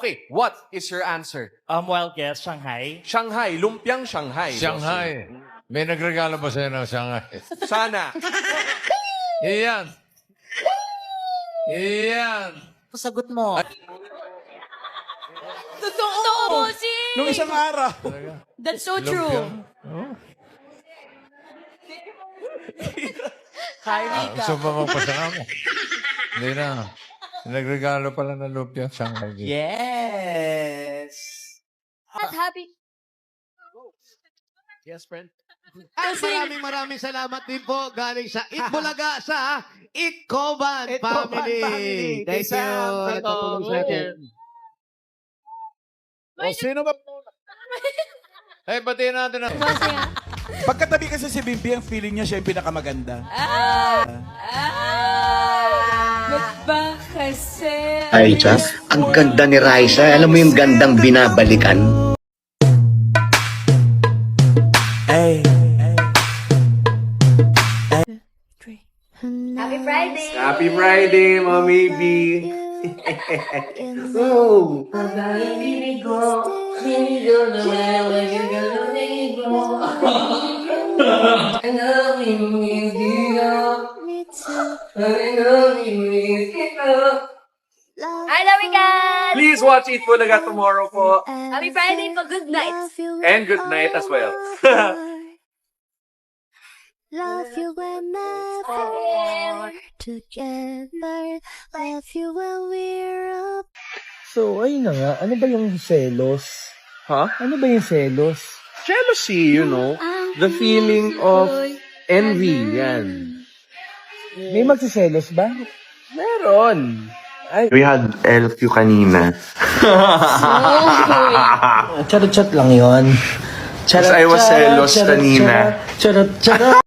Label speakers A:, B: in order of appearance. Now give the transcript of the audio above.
A: Okay, what is your answer?
B: Wild guess, Shanghai.
A: Shanghai, lumpiang Shanghai.
C: Shanghai. May nagregalo ba sa'yo ng Shanghai?
A: Sana.
C: Iyan. Iyan.
B: Sagot mo.
D: Totoo, bossing!
E: Nung isang araw.
D: That's so true.
B: Hi, Mika.
C: Gusto ba magpasaka mo? Hindi na. Nagregalo pala ng lumpia Shanghai.
B: Yes.
D: At happy.
A: Yes, friend.
F: Ay, maraming salamat din po galing sa Itbulaga sa Itkoban family. Thank you. Nagpatulong sa atin.
E: O, sino ba?
C: Hey, batiin natin na.
D: Bossing, ah.
E: Pagkatabi kasi si Bimbi, ang feeling niya siya yung pinakamaganda.
D: Ba't ba kasi?
G: Ay, Chas, ang ganda ni Raisa. Alam mo yung gandang binabalikan?
D: Happy Friday!
A: Happy Friday, Mommy B.
D: I love you guys!
A: Please watch Eat Bulaga tomorrow po.
D: Happy Friday po! Good night!
A: And good night as well.
H: Love you whenever we're together. Love you when we're up.
I: So, ayun na nga. Ano ba yung selos?
A: Huh?
I: Ano ba yung selos?
A: Jealousy, you know. The feeling of envy, yan.
I: May magsiselos ba?
A: Meron.
G: We had LQ kanina.
I: Charot-charot lang yun.
G: Kasi I was selos kanina.
I: Charot-charot.